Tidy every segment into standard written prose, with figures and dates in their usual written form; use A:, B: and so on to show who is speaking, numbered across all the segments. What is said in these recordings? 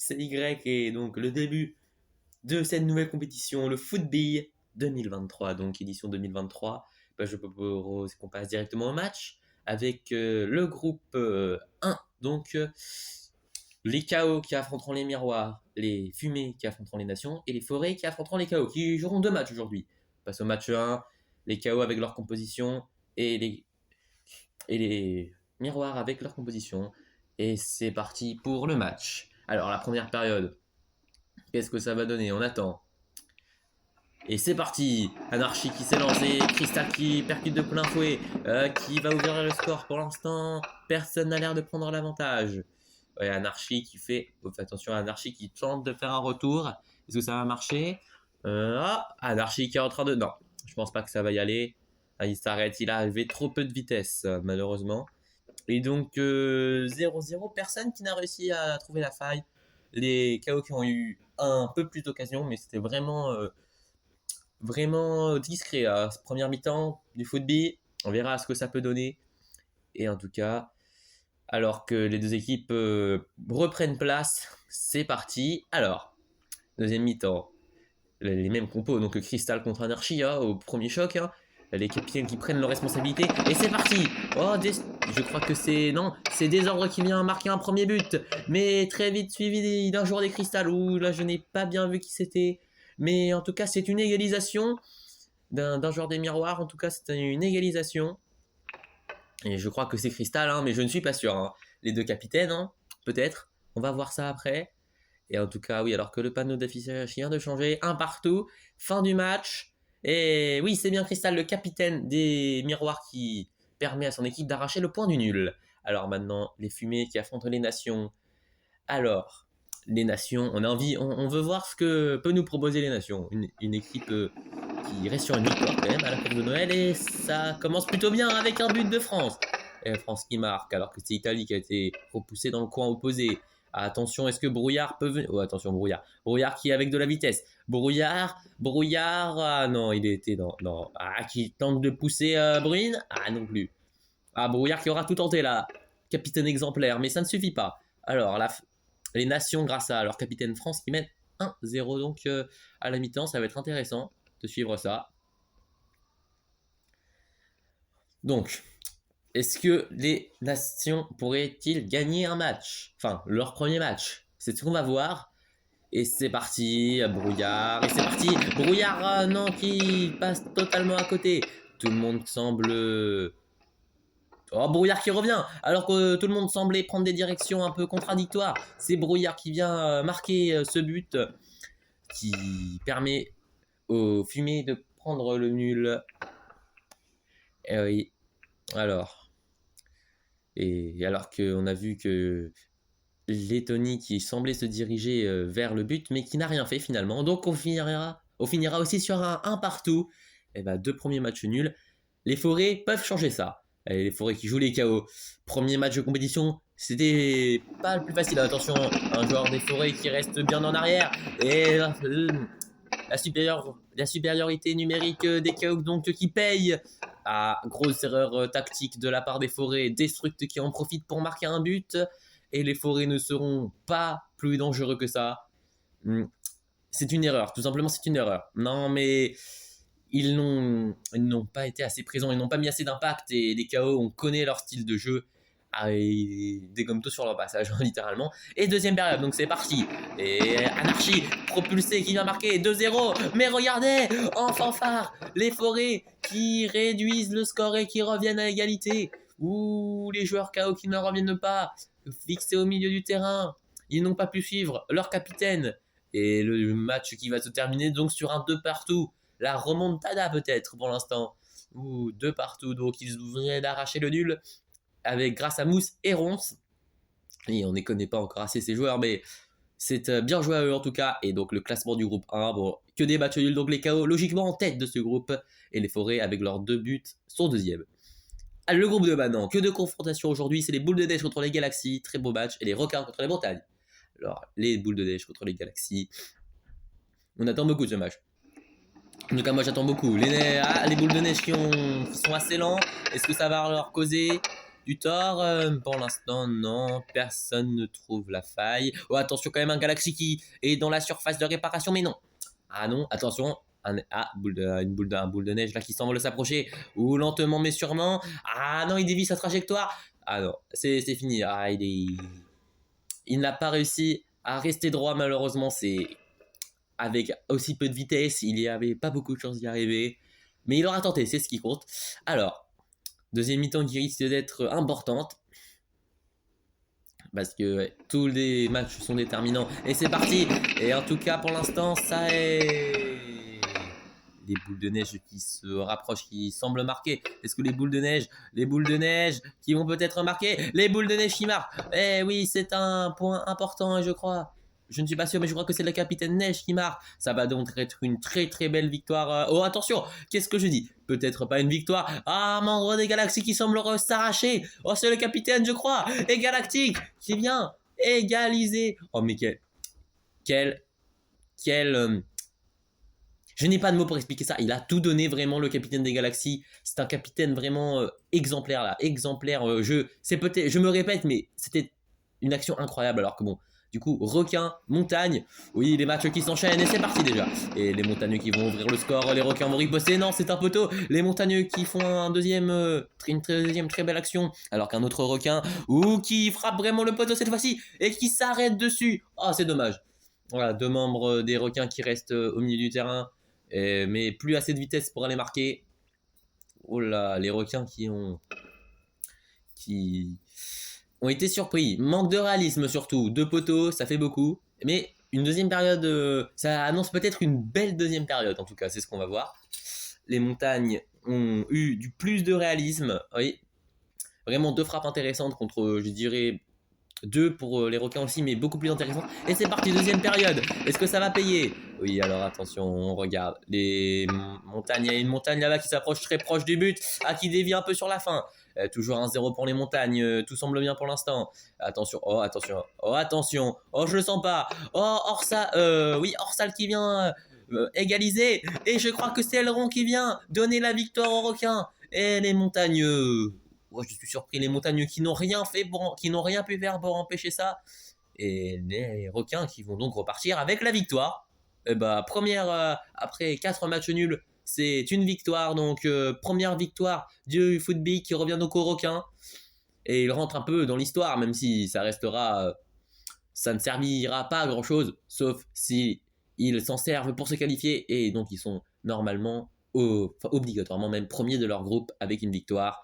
A: CY et donc le début de cette nouvelle compétition, le Football 2023, donc édition 2023. Je propose qu'on passe directement au match avec le groupe 1, donc les chaos qui affronteront les miroirs, les fumées qui affronteront les nations et les forêts qui affronteront les chaos, qui joueront 2 matchs aujourd'hui. On passe au match 1, les chaos avec leur composition et les miroirs avec leur composition. Et c'est parti pour le match. Alors la première période, qu'est-ce que ça va donner? On attend. Et c'est parti. Anarchy qui s'est lancé, Crystal qui percute de plein fouet, qui va ouvrir le score pour l'instant. Personne n'a l'air de prendre l'avantage. Ouais, Anarchy qui fait... attention, Anarchy qui tente de faire un retour. Est-ce que ça va marcher? Anarchy qui est en train de... Non, je pense pas que ça va y aller. Il s'arrête, il a arrivé trop peu de vitesse, malheureusement. Et donc 0-0, personne qui n'a réussi à trouver la faille. Les KO qui ont eu un peu plus d'occasion, mais c'était vraiment discret à cette première mi-temps du football. On verra ce que ça peut donner. Et en tout cas, alors que les deux équipes reprennent place, c'est parti. Alors, deuxième mi-temps, les mêmes compos, donc Crystal contre Anarchy au premier choc. Les capitaines qui prennent leurs responsabilités. Et c'est parti. Je crois que c'est Désordre qui vient marquer un premier but. Mais très vite suivi d'un joueur des Crystal. Ouh, là, je n'ai pas bien vu qui c'était. Mais en tout cas, c'est une égalisation d'un joueur des miroirs. En tout cas, c'est une égalisation. Et je crois que c'est Crystal, mais je ne suis pas sûr. Les deux capitaines, peut-être. On va voir ça après. Et en tout cas, oui, alors que le panneau d'affichage vient de changer. 1-1, fin du match. Et oui, c'est bien Crystal, le capitaine des miroirs, qui permet à son équipe d'arracher le point du nul. Alors maintenant, les fumées qui affrontent les nations. Alors, les nations, on a envie, on veut voir ce que peut nous proposer les nations. Une équipe qui reste sur une victoire quand même à la course de Noël. Et ça commence plutôt bien avec un but de France. Et France qui marque, alors que c'est l'Italie qui a été repoussée dans le coin opposé. Attention, est-ce que Brouillard peut venir? Oh, attention, Brouillard. Brouillard qui est avec de la vitesse. Brouillard. Ah non, il était dans... qui tente de pousser Bruine? Ah non plus. Brouillard qui aura tout tenté là. Capitaine exemplaire, mais ça ne suffit pas. Alors, les nations, grâce à leur capitaine France, qui mène 1-0 donc à la mi-temps, ça va être intéressant de suivre ça. Donc, est-ce que les nations pourraient-ils gagner un match? Enfin, leur premier match. C'est ce qu'on va voir. Et c'est parti, Brouillard. Et c'est parti, Brouillard, non, qui passe totalement à côté. Tout le monde semble... Oh, Brouillard qui revient, alors que tout le monde semblait prendre des directions un peu contradictoires. C'est Brouillard qui vient marquer ce but qui permet aux fumées de prendre le nul. Et oui, alors... Et alors qu'on a vu que Lettonie qui semblait se diriger vers le but, mais qui n'a rien fait finalement. Donc on finira aussi sur un 1-1. Et 2 premiers matchs nuls. Les forêts peuvent changer ça. Et les forêts qui jouent les KO. Premier match de compétition, c'était pas le plus facile. Attention, un joueur des forêts qui reste bien en arrière. Et la supériorité numérique des KO donc qui paye. Grosse erreur tactique de la part des forêts. Destruct qui en profite pour marquer un but. Et les forêts ne seront pas plus dangereux que ça. C'est une erreur, tout simplement c'est une erreur. Non mais ils n'ont pas été assez présents, ils n'ont pas mis assez d'impact et les KO, on connaît leur style de jeu. Ils dégomment tout sur leur passage, littéralement. Et deuxième période, donc c'est parti. Et Anarchy, propulsé, qui vient marquer 2-0. Mais regardez, en fanfare, les forêts qui réduisent le score et qui reviennent à égalité. Ouh, les joueurs KO qui ne reviennent pas, fixés au milieu du terrain. Ils n'ont pas pu suivre leur capitaine. Et le match qui va se terminer donc sur un 2-2. La remontada peut-être pour l'instant. Ouh, 2-2. Donc ils viennent d'arracher le nul grâce à Mousse et Ronce. Et on ne connaît pas encore assez ces joueurs, mais c'est bien joué à eux en tout cas. Et donc le classement du groupe 1, bon, que des matchs nuls. Donc les KO logiquement en tête de ce groupe. Et les forêts avec leurs 2 buts sont deuxième. Le groupe 2 maintenant, que de confrontations aujourd'hui, c'est les boules de neige contre les galaxies, très beau match, et les requins contre les montagnes. Alors, les boules de neige contre les galaxies, on attend beaucoup de ce match. En tout cas, moi j'attends beaucoup. Les boules de neige qui sont assez lents, est-ce que ça va leur causer du tort. Pour l'instant, non, personne ne trouve la faille. Oh, attention quand même, un Galaxy qui est dans la surface de réparation, mais non. Ah non, attention. Un boule de neige là qui semble s'approcher. Ou lentement mais sûrement. Ah non, il dévie sa trajectoire. Ah non, c'est fini. Ah, il n'a pas réussi à rester droit malheureusement. C'est avec aussi peu de vitesse, il n'y avait pas beaucoup de chance d'y arriver. Mais il aura tenté, c'est ce qui compte. Alors, deuxième mi-temps qui risque d'être importante. Parce que ouais, tous les matchs sont déterminants. Et c'est parti. Et en tout cas, pour l'instant, ça est... Les boules de neige qui se rapprochent, qui semblent marquer. Est-ce que les boules de neige qui vont peut-être marquer, les boules de neige qui marquent. Eh oui, c'est un point important, je crois. Je ne suis pas sûr, mais je crois que c'est le capitaine Neige qui marque. Ça va donc être une très très belle victoire. Oh, attention, qu'est-ce que je dis? Peut-être pas une victoire. Ah, membre des Galaxies qui semble s'arracher. Oh, c'est le capitaine, je crois. Et Galactique qui vient égaliser. Oh, mais quel. Je n'ai pas de mots pour expliquer ça. Il a tout donné vraiment, le capitaine des Galaxies. C'est un capitaine vraiment exemplaire là. Exemplaire. Je me répète, mais c'était une action incroyable. Alors que bon, du coup, requin, montagne. Oui, les matchs qui s'enchaînent et c'est parti déjà. Et les montagneux qui vont ouvrir le score. Les requins vont riposter. Non, c'est un poteau. Les montagneux qui font une deuxième très belle action. Alors qu'un autre requin, qui frappe vraiment le poteau cette fois-ci et qui s'arrête dessus. Oh, c'est dommage. Voilà, deux membres des requins qui restent au milieu du terrain. Mais plus assez de vitesse pour aller marquer. Oh là, les requins qui ont été surpris. Manque de réalisme surtout. Deux poteaux, ça fait beaucoup. Mais une deuxième période, ça annonce peut-être une belle deuxième période. En tout cas, c'est ce qu'on va voir. Les montagnes ont eu du plus de réalisme. Oui, vraiment deux frappes intéressantes contre, je dirais, deux pour les requins aussi, mais beaucoup plus intéressant. Et c'est parti, deuxième période. Est-ce que ça va payer? Oui, alors attention, on regarde. Les montagnes, il y a une montagne là-bas qui s'approche très proche du but. Qui dévie un peu sur la fin. Toujours 1-0 pour les montagnes. Tout semble bien pour l'instant. Attention, oh attention, oh attention. Oh, je le sens pas. Oh, Orsal qui vient égaliser. Et je crois que c'est Elrond qui vient donner la victoire aux requins. Et les montagnes... Ouais, je suis surpris, les montagneux qui n'ont rien qui n'ont rien pu faire pour empêcher ça. Et les requins qui vont donc repartir avec la victoire. Et première, après 4 matchs nuls, c'est une victoire. Donc, première victoire du football qui revient donc aux requins. Et il rentre un peu dans l'histoire, même si ça restera. Ça ne servira pas à grand chose, sauf si ils s'en servent pour se qualifier. Et donc, ils sont normalement, obligatoirement même, premiers de leur groupe avec une victoire.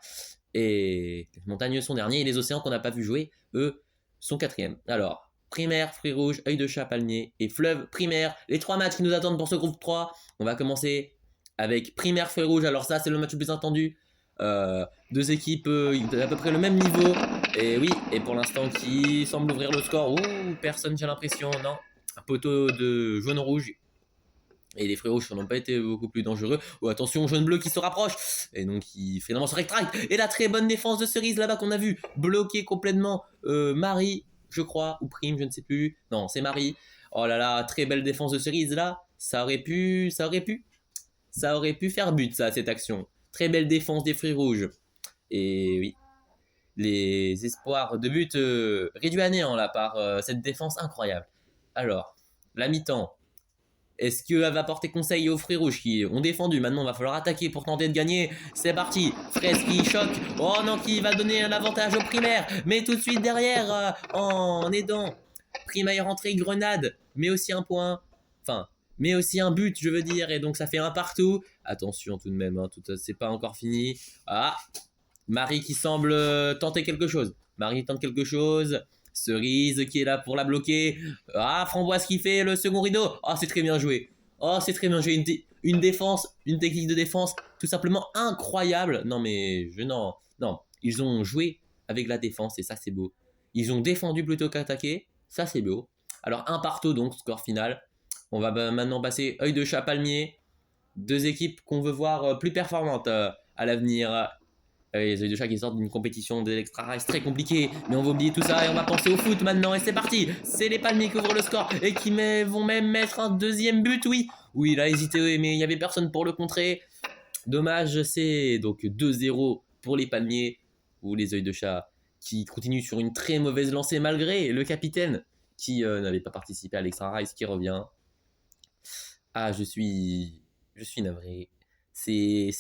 A: Et les montagnes sont derniers et les océans qu'on n'a pas vu jouer, eux, sont quatrièmes. Alors, primaire, fruits rouges, œil de chat, palmier et fleuve primaire. Les 3 matchs qui nous attendent pour ce groupe 3. On va commencer avec primaire, fruits rouges. Alors ça, c'est le match le plus attendu. Deux équipes à peu près le même niveau. Et oui, et pour l'instant, qui semble ouvrir le score? Personne, j'ai l'impression. Non, un poteau de jaune-rouge. Et les fruits rouges n'ont pas été beaucoup plus dangereux. Oh, attention, jaune bleu qui se rapproche. Et donc, il finalement se rétracte. Et la très bonne défense de Cerise là-bas qu'on a vu bloquer complètement Marie, je crois, ou Prime, je ne sais plus. Non, c'est Marie. Oh là là, très belle défense de Cerise là. Ça aurait pu faire but, ça, cette action. Très belle défense des fruits rouges. Et oui, les espoirs de but réduits à néant là par cette défense incroyable. Alors, la mi-temps. Est-ce qu'elle va porter conseil aux fruits rouges qui ont défendu? Maintenant, il va falloir attaquer pour tenter de gagner. C'est parti. Fraise qui choque. Oh non, qui va donner un avantage aux primaires. Mais tout de suite derrière, en aidant. Primaire rentrée, grenade. Mais aussi un point. Enfin, mais aussi un but, je veux dire. Et donc, ça fait un partout. Attention tout de même, hein, c'est pas encore fini. Ah, Marie qui semble tenter quelque chose. Marie tente quelque chose. Cerise qui est là pour la bloquer. Ah, Framboise qui fait le second rideau. Ah, c'est très bien joué. Oh, c'est très bien joué. Une défense, une technique de défense tout simplement incroyable. Non, mais non. Ils ont joué avec la défense et ça, c'est beau. Ils ont défendu plutôt qu'attaqué. Ça, c'est beau. Alors, un partout donc, score final. On va maintenant passer œil de chat, palmier. Deux équipes qu'on veut voir plus performantes à l'avenir. Les œils de chat qui sortent d'une compétition de l'extra race très compliquée. Mais on va oublier tout ça et on va penser au foot maintenant. Et c'est parti. C'est les palmiers qui ouvrent le score et qui vont même mettre un deuxième but. Oui, il a hésité, mais il n'y avait personne pour le contrer. Dommage, c'est donc 2-0 pour les palmiers. coup, les œils de chat qui continuent sur une très mauvaise lancée malgré le capitaine qui n'avait pas participé à l'Extra Rice qui revient. Ah, je suis navré. C'est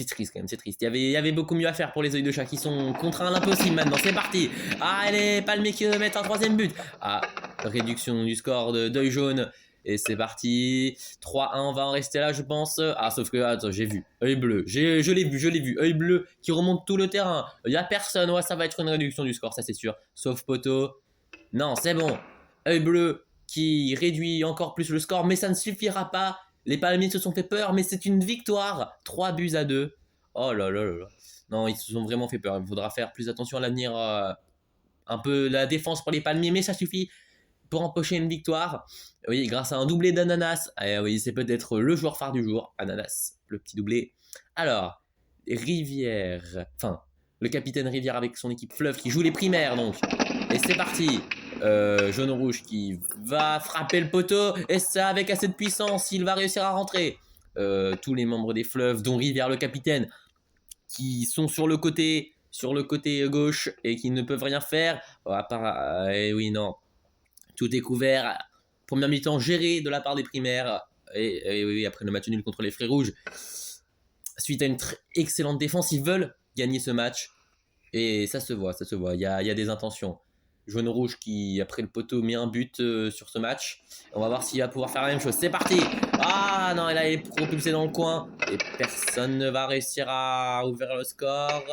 A: triste quand même, c'est triste. Il y avait beaucoup mieux à faire pour les œils de chat qui sont contraints à l'impossible maintenant. C'est parti. Ah, allez, Palmier qui veut mettre un troisième but. Ah, réduction du score d'œil jaune. Et c'est parti. 3-1, on va en rester là, je pense. Ah, sauf que, attends, j'ai vu. Œil bleu. Je l'ai vu. Œil bleu qui remonte tout le terrain. Il n'y a personne. Ouais, ça va être une réduction du score, ça c'est sûr. Sauf poteau. Non, c'est bon. Œil bleu qui réduit encore plus le score, mais ça ne suffira pas. Les Palmiers se sont fait peur, mais c'est une victoire. 3-2. Oh là là là là. Non, ils se sont vraiment fait peur. Il faudra faire plus attention à l'avenir. Un peu la défense pour les Palmiers, mais ça suffit pour empocher une victoire. Oui, grâce à un doublé d'Ananas. Oui, c'est peut-être le joueur phare du jour. Ananas, le petit doublé. Alors, Rivière. Enfin, le capitaine Rivière avec son équipe Fleuve qui joue les primaires, donc. Et c'est parti. Jaune-rouge qui va frapper le poteau. Et ça, avec assez de puissance, il va réussir à rentrer. Tous les membres des Fleuves, dont Rivière le capitaine, qui sont sur le côté gauche et qui ne peuvent rien faire. À part, oui, non. Tout est couvert. Première mi-temps gérée de la part des primaires. Et oui, après le match nul contre les Frères Rouges. Suite à une excellente défense, ils veulent gagner ce match. Et ça se voit. Il y a des intentions. Jaune-rouge qui, après le poteau, met un but sur ce match. On va voir s'il va pouvoir faire la même chose. C'est parti. Ah non, là, il est propulsé dans le coin. Et personne ne va réussir à ouvrir le score.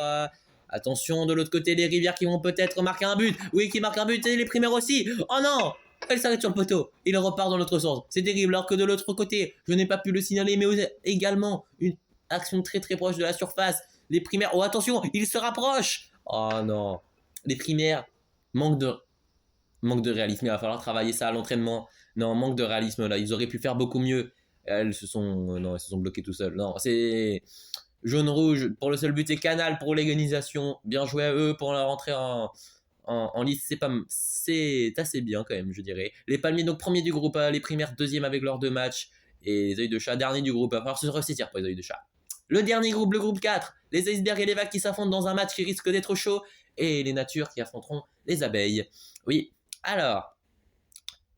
A: Attention, de l'autre côté, les Rivières qui vont peut-être marquer un but. Oui, qui marquent un but et les primaires aussi. Oh non, elle s'arrête sur le poteau. Il repart dans l'autre sens. C'est terrible. Alors que de l'autre côté, je n'ai pas pu le signaler, mais également une action très très proche de la surface. Les primaires. Oh, attention, il se rapproche. Oh non. Les primaires. Manque de réalisme, il va falloir travailler ça à l'entraînement. Non, manque de réalisme là, ils auraient pu faire beaucoup mieux. Elles se sont bloquées tout seules. Non, c'est jaune-rouge pour le seul but et Canal pour l'organisation. Bien joué à eux pour la rentrée en lice. C'est assez bien quand même, je dirais. Les Palmiers donc premier du groupe, les primaires deuxième avec leurs 2 matchs et les œils de chat dernier du groupe. Il va falloir se ressaisir pour les œils de chat. Le dernier groupe, le groupe 4, les icebergs et les vagues qui s'affrontent dans un match qui risque d'être chaud et les natures qui affronteront les abeilles. Oui, alors,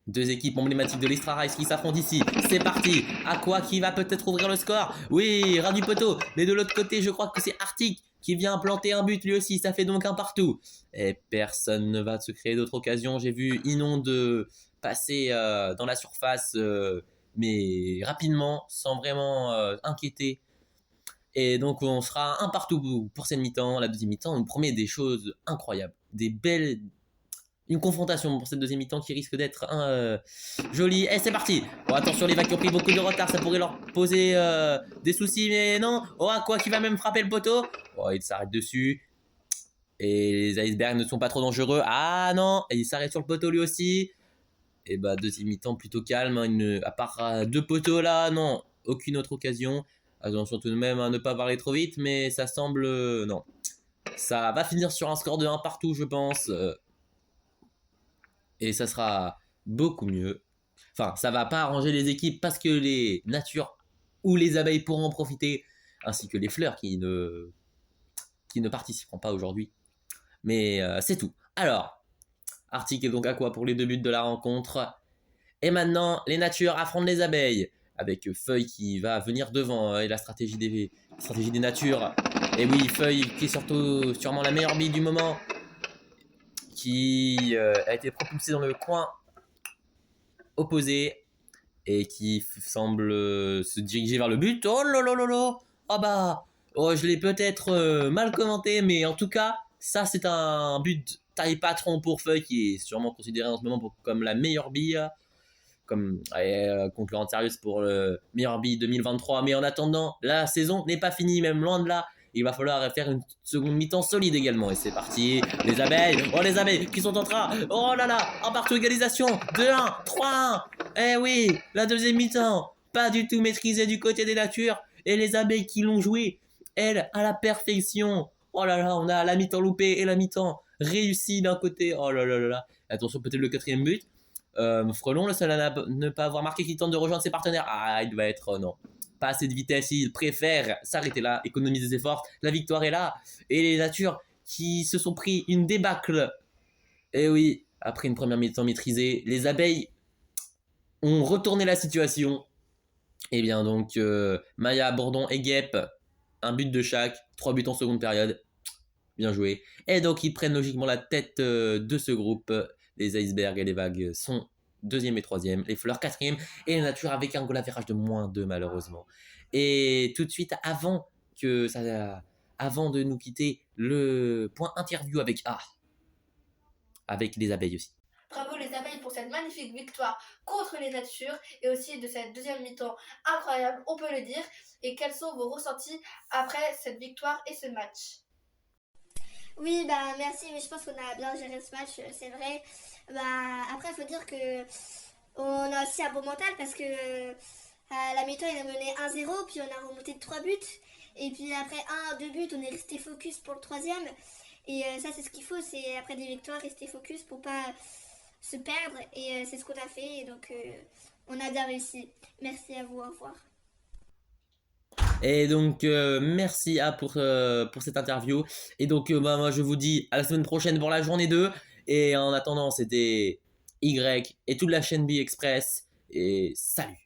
A: 2 équipes emblématiques de l'Extra Rice qui s'affrontent ici. C'est parti. Aqua qui va peut-être ouvrir le score. Oui, ras du poteau. Mais de l'autre côté, je crois que c'est Arctic qui vient planter un but lui aussi. Ça fait donc un partout. Et personne ne va se créer d'autres occasions. J'ai vu Inonde passer dans la surface, mais rapidement, sans vraiment inquiéter. Et donc on sera un partout pour cette mi-temps. La deuxième mi-temps, on promet des choses incroyables. Une confrontation pour cette deuxième mi-temps qui risque d'être jolie. Et c'est parti. Bon, attention, les vagues qui ont pris beaucoup de retard, ça pourrait leur poser des soucis, mais non. Oh, quoi qui va même frapper le poteau. Oh, il s'arrête dessus. Et les icebergs ne sont pas trop dangereux. Ah non, et il s'arrête sur le poteau lui aussi. Et bah deuxième mi-temps plutôt calme, hein, à part 2 poteaux là, non, aucune autre occasion. Attention tout de même à ne pas parler trop vite, mais ça semble... non. Ça va finir sur un score de 1 partout, je pense. Et ça sera beaucoup mieux. Enfin, ça va pas arranger les équipes parce que les natures ou les abeilles pourront en profiter, ainsi que les fleurs qui ne participeront pas aujourd'hui. Mais c'est tout. Alors, Arctic est donc à quoi pour les 2 buts de la rencontre. Et maintenant, les natures affrontent les abeilles. Avec Feuille qui va venir devant et la stratégie des natures. Et oui, Feuille qui est sûrement la meilleure bille du moment. Qui a été propulsée dans le coin opposé. Et qui semble se diriger vers le but. Oh là là là là. Ah bah, oh, je l'ai peut-être mal commenté. Mais en tout cas, ça c'est un but taille patron pour Feuille. Qui est sûrement considéré en ce moment comme la meilleure bille. Comme concurrente sérieuse pour le meilleur bille 2023. Mais en attendant, la saison n'est pas finie, même loin de là. Il va falloir faire une seconde mi-temps solide également. Et c'est parti. Les abeilles. Oh, les abeilles qui sont en train. Oh là là. En partout égalisation. 2-1. 3-1. Eh oui. La deuxième mi-temps. Pas du tout maîtrisée du côté des natures. Et les abeilles qui l'ont joué. Elles, à la perfection. Oh là là. On a la mi-temps loupée et la mi-temps réussie d'un côté. Oh là là là là. Attention, peut-être le 4e but. Frelon, le seul à ne pas avoir marqué qui tente de rejoindre ses partenaires. Ah, il doit être non. Pas assez de vitesse, il préfère s'arrêter là, économiser ses efforts. La victoire est là. Et les natures qui se sont pris une débâcle. Et oui, après une première mi-temps maîtrisée, les abeilles ont retourné la situation. Et bien donc, Maya, Bourdon et Guêpe, un but de chaque, 3 buts en seconde période. Bien joué. Et donc, ils prennent logiquement la tête de ce groupe. Les icebergs et les vagues sont deuxième et troisième. Les fleurs quatrième. Et la nature avec un goal average de -2 malheureusement. Et tout de suite, avant de nous quitter, le point interview avec avec les abeilles aussi.
B: Bravo les abeilles pour cette magnifique victoire contre les natures et aussi de cette deuxième mi-temps incroyable, on peut le dire. Et quels sont vos ressentis après cette victoire et ce match?
C: Oui, bah merci, mais je pense qu'on a bien géré ce match, c'est vrai. Bah après, il faut dire que on a aussi un bon mental parce que à la mi-temps, il a mené 1-0, puis on a remonté de 3 buts. Et puis après 2 buts, on est resté focus pour le troisième. Et ça, c'est ce qu'il faut, c'est après des victoires, rester focus pour pas se perdre. Et c'est ce qu'on a fait, et donc on a bien réussi. Merci à vous, au revoir.
A: Et donc, merci pour cette interview. Et donc, moi, je vous dis à la semaine prochaine pour la journée 2. Et en attendant, c'était Y et toute la chaîne B Express. Et salut!